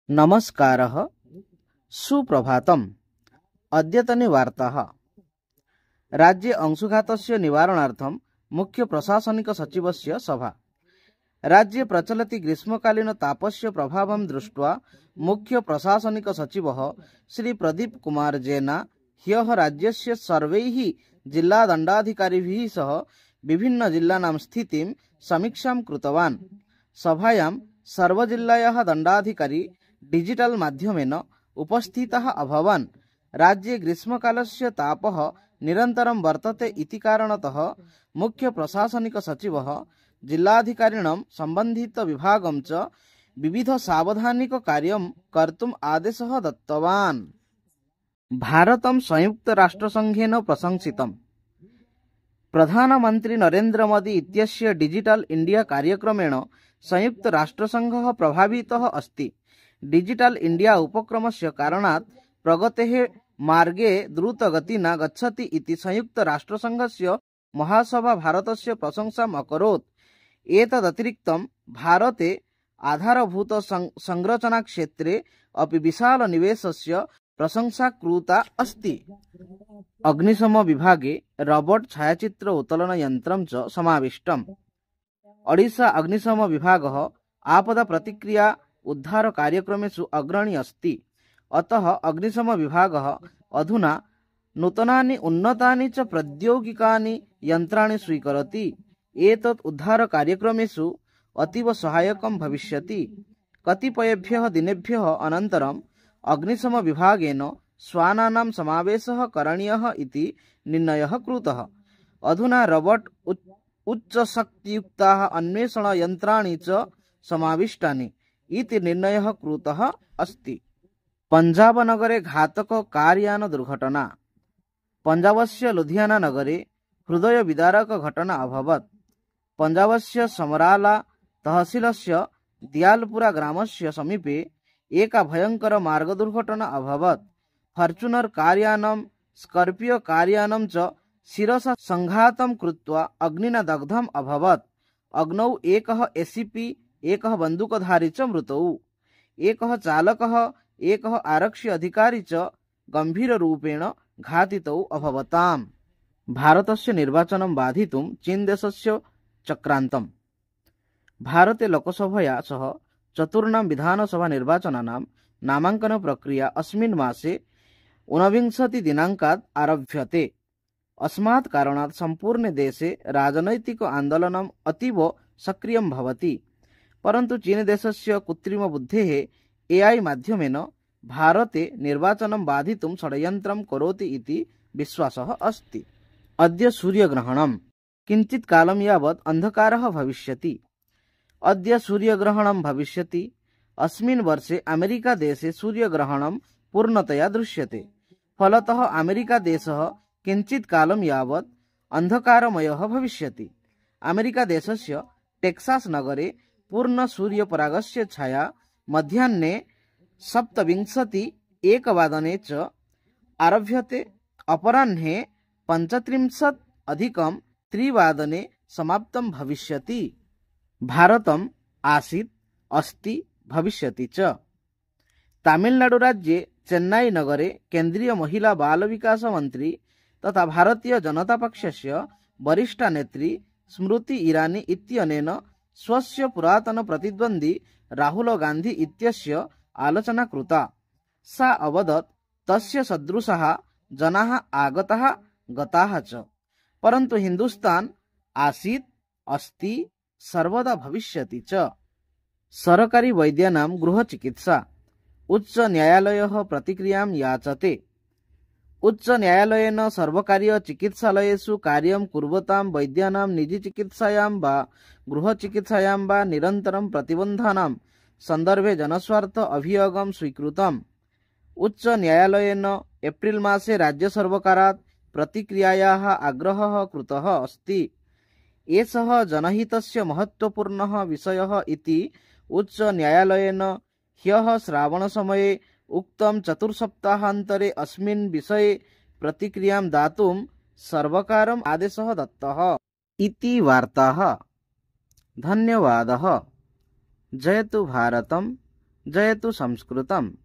नमस्कारः सुप्रभातम्। अद्यतने वार्ताः। राज्ये अंशुघातस्य निवारणार्थं मुख्य प्रशासनिक सचिवस्य सभा। राज्ये प्रचलति ग्रीष्मकालीन तापस्य प्रभावं दृष्ट्वा मुख्य प्रशासनिक सचिवः श्री प्रदीप कुमार जेना ह्यः राज्यस्य सर्वैः जिल्लादण्डाधिकारिभिः सह विभिन्न जिल्लानां स्थितिं समीक्षां कृतवान्। सभायां सर्वजिल्लायाः दण्डाधिकारी डिजिटल माध्यमेन उपस्थिताः अभवन्। राज्ये ग्रीष्मकालस्य तापः निरन्तरं वर्तते इति कारणतः मुख्य प्रशासनिक सचिवः जिल्लाधिकारिणां सम्बन्धित विभागं च विविध सावधानिक कार्यं कर्तुम् आदेशः दत्तवान्। भारतं संयुक्त राष्ट्रसंघेन प्रशंसितम्। प्रधानमन्त्री नरेन्द्र मोदी इत्यस्य डिजिटल इंडिया कार्यक्रमेण संयुक्त राष्ट्रसंघः प्रभावितः अस्ति। डिजिटल इंडिया उपक्रमस्य कारणात् प्रगतेः मार्गे द्रुतगतिना गच्छति इति संयुक्त राष्ट्रसंघस्य महासभा भारतस्य प्रशंसाम् अकरोत्। एतदतिरिक्तं भारते आधारभूत संरचना क्षेत्रे अपि विशाल निवेशस्य प्रशंसा कृता अस्ति। अग्निशम विभागे रोबोट छायाचित्र उत्तोलन यन्त्रं च समाविष्टम्। ओडिशा अग्निशम विभागः आपदा प्रतिक्रिया उद्धार कार्यक्रमेषु अग्रणी अस्ति। अतः अग्निशम विभागः अधुना नूतनानि उन्नतानि च प्रौद्योगिकानि यन्त्राणि स्वीकरोति। एतत् उद्धार कार्यक्रमेषु अतीव सहायकं भविष्यति। कतिपयेभ्यः दिनेभ्यः अनन्तरम् अग्निशम विभागेन श्वानानां समावेशः करणीयः इति निर्णयः कृतः। अधुना रोबोट उच्चशक्तियुक्ताः अन्वेषण यन्त्राणि च समाविष्टानि इति निर्णयः कृतः अस्ति। पंजाब नगरे घातक कार्यान दुर्घटना। पंजाबस्य लुधियाना नगरे हृदय विदारक घटना अभवत्। पंजाबस्य समराला तहसीलस्य दियालपुरा ग्रामस्य समीपे एका भयंकर मार्ग दुर्घटना अभवत्। फॉर्च्यूनर कार्यानं स्कॉर्पियो कार्यानं च शिरसा संघातं कृत्वा अग्निना दग्धम् अभवत्। अग्नौ एकः एसीपी एकः बन्दूकधारी च मृतौ। एकः चालकः एकः आरक्षि अधिकारी च गंभीररूपेण घातितौ अभवताम्। भारतस्य निर्वाचनं बाधितुं चीन देशस्य चक्रान्तम्। भारते लोकसभया सह चतुर्णां विधानसभा निर्वाचनानां नामाङ्कन प्रक्रिया अस्मिन् मासे 29 दिनाङ्कात् आरभ्यते। अस्मात् कारणात् सम्पूर्णे देशे राजनैतिक आन्दोलनम् अतीव सक्रियं भवति। परन्तु चीन देशस्य कृत्रिम बुद्धेः AI माध्यमेन भारते निर्वाचनं बाधितुं षड्यन्त्रं करोति इति विश्वासः अस्ति। अद्य सूर्यग्रहणम्। किञ्चित् कालं यावत् अन्धकारः भविष्यति। अद्य सूर्यग्रहणं भविष्यति। अस्मिन् वर्षे अमेरिका देशे सूर्यग्रहणं पूर्णतया दृश्यते। फलतः अमेरिका देशः किञ्चित् कालं यावत् अन्धकारमयः भविष्यति। अमेरिका देशस्य टेक्सास् नगरे पूर्ण सूर्यपरागस्य छाया मध्याह्ने 7:21 च आरभ्यते। अपराह्ने 35:03 समाप्तं भविष्यति। भारतम् आसीत्, अस्ति, भविष्यति च। तमिलनाडु राज्ये चेन्नई नगरे केन्द्रीय महिला बाल विकास मंत्री तथा भारतीय जनता पक्षस्य वरिष्ठा नेत्री स्मृति ईरानी इत्यनेन स्वस्य पुरातन प्रतिद्वन्द्वी राहुल गांधी इत्यस्य आलोचना कृता। सा अवदत् तस्य सदृशाः जनाः आगताः गताः च, परन्तु हिन्दुस्तान आसीत्, अस्ति, सर्वदा भविष्यति च। सरकारी वैद्यानां गृहचिकित्सा। उच्च न्यायालयः प्रतिक्रियां याचते। उच्च न्यायालयेन सर्वकारीय चिकित्सालयेषु कार्यं कुर्वतां वैद्यानां निजीचिकित्सायां वा गृहचिकित्सायां वा निरन्तरं प्रतिबन्धानां सन्दर्भे जनस्वार्थ अभियोगं स्वीकृतम्। उच्च न्यायालयेन एप्रिल मासे राज्य सर्वकारात् प्रतिक्रियायाः आग्रहः कृतः अस्ति। एषः जनहितस्य महत्वपूर्णः विषयः इति उच्च न्यायालयेन ह्यः श्रावणसमये उक्तं। चतुर्सप्ताहान्तरे अस्मिन् विषये प्रतिक्रियां दातुं सर्वकारम् आदेशः दत्तः इति वार्ताः। धन्यवादः। जयतु भारतम्, जयतु संस्कृतम्।